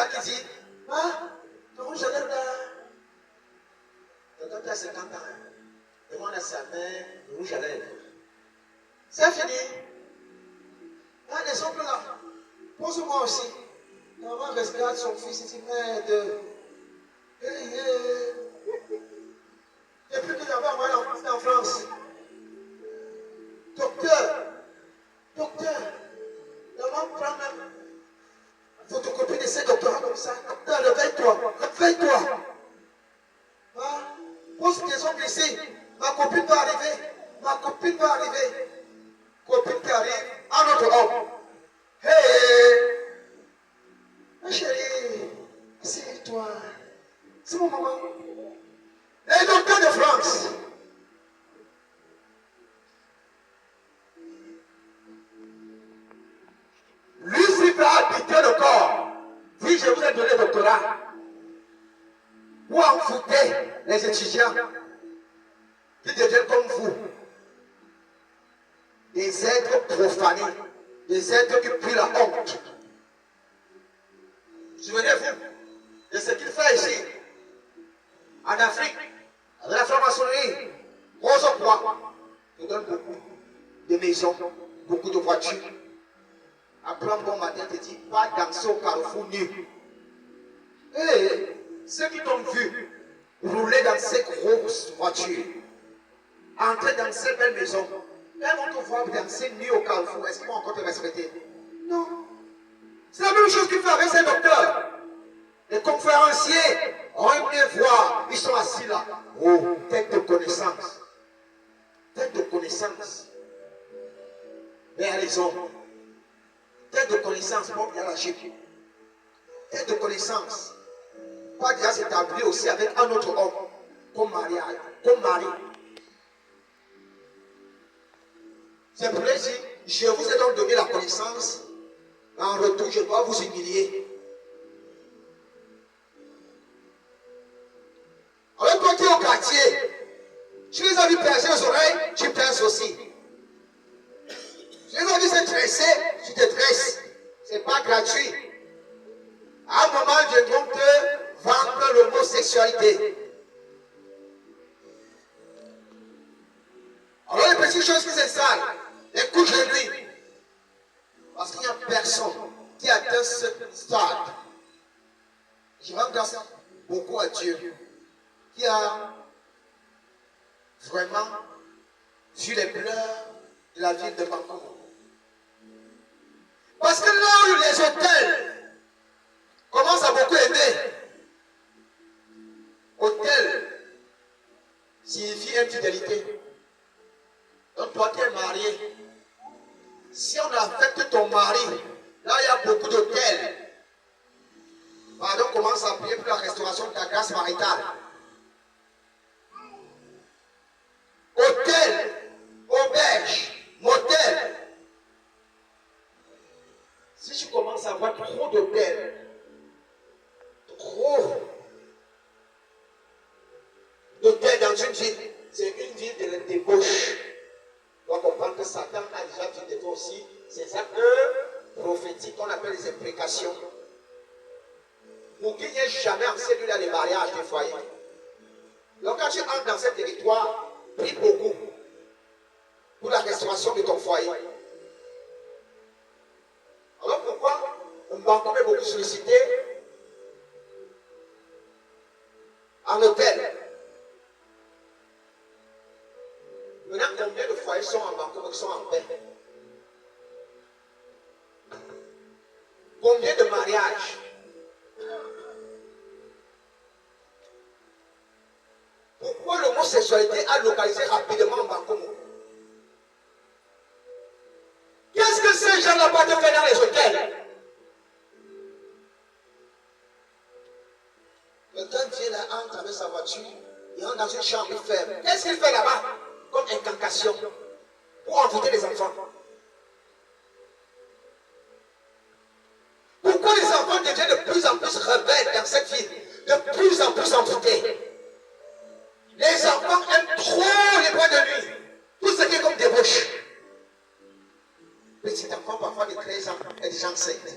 là qui dit, ah, le rouge à lèvres là. Quelqu'un qui a 50 ans, demande à sa mère le rouge à lèvres. C'est fini. Ah, les oncles là, pose-moi aussi. Maman regarde son fils et dit, merde. Depuis que j'avais envoyé en France, docteur, maman prend même photocopie de ces doctorats comme ça. Docteur, réveille-toi. Hein? Pose tes ongles ici. Ma copine va arriver. Copine qui arrive, un autre homme. Hey! Ma chérie, c'est toi. C'est mon maman. Les docteurs de France. Lui, s'il peut habiter le corps, dit je vous ai donné le doctorat. Vous en foutez les étudiants qui deviennent comme vous. Des êtres profanés, des êtres qui puent la honte. Souvenez-vous de ce qu'il fait ici, en Afrique, avec la franc-maçonnerie. Rose au poids, il donne beaucoup de maisons, beaucoup de voitures. Après un bon matin, il te dit, pas danser au carrefour nu. Et ceux qui t'ont vu rouler dans ces grosses voitures, entrer dans ces belles maisons, quand on te voit danser nu au carrefour, est-ce qu'ils vont encore te respecter? Non. C'est la même chose qu'il fait avec ces docteurs. Les conférenciers, on aime bien voir, ils sont assis là. Oh, tête de connaissance. Mais les hommes, tête de connaissance, bon, il y a la chute. Tête de connaissance, pas déjà s'établir aussi avec un autre homme, comme mari. C'est pour ça que je vous ai donc donné la connaissance, mais en retour, je dois vous humilier. Alors toi qui es au quartier, tu les as vu percer les oreilles, tu perces aussi. Tu les as vu se dresser, tu te dresses. Ce n'est pas gratuit. À un moment, ils viendront te vendre l'homosexualité. Alors les petites choses qui s'installent, les couches de nuit. Parce qu'il n'y a personne qui atteint ce stade. Je rends grâce beaucoup à Dieu qui a vraiment vu les pleurs de la ville de Bangkok. Parce que là où les hôtels commencent à beaucoup aimer, hôtel signifie infidélité. Donc toi qui es marié, si on affecte ton mari, là il y a beaucoup d'hôtels. Pardon, commence à prier pour la restauration de ta grâce maritale. Hôtel, auberge, motel. Si tu commences à avoir trop d'hôtels, trop d'hôtels dans une ville, c'est une ville de la débauche. On doit comprendre que Satan a déjà vu de toi aussi. C'est ça que prophétique qu'on appelle les imprécations. Pour qu'il n'y ait jamais en celui-là les mariages des foyers. Donc quand tu entres dans ce territoire, prie beaucoup pour la restauration de ton foyer. Alors pourquoi Bangkok est beaucoup sollicité en hôtel? Maintenant, combien de foyers sont en Bangkok qui sont en paix? Combien de mariages? Pourquoi l'homosexualité a localisé rapidement en Bangkok? Qu'est-ce que ces gens-là peuvent faire dans les hôtels? Quelqu'un vient là, entre avec sa voiture, il rentre dans une chambre ferme. Qu'est-ce qu'il fait là-bas? Comme incantation pour envoûter les enfants. Pourquoi les enfants deviennent de plus en plus rebelles dans cette ville, de plus en plus envoûtés? Les enfants aiment trop les boîtes de nuit, tout ce qui est comme débauche. Petit enfant parfois de 13 ans est déjà enceinte.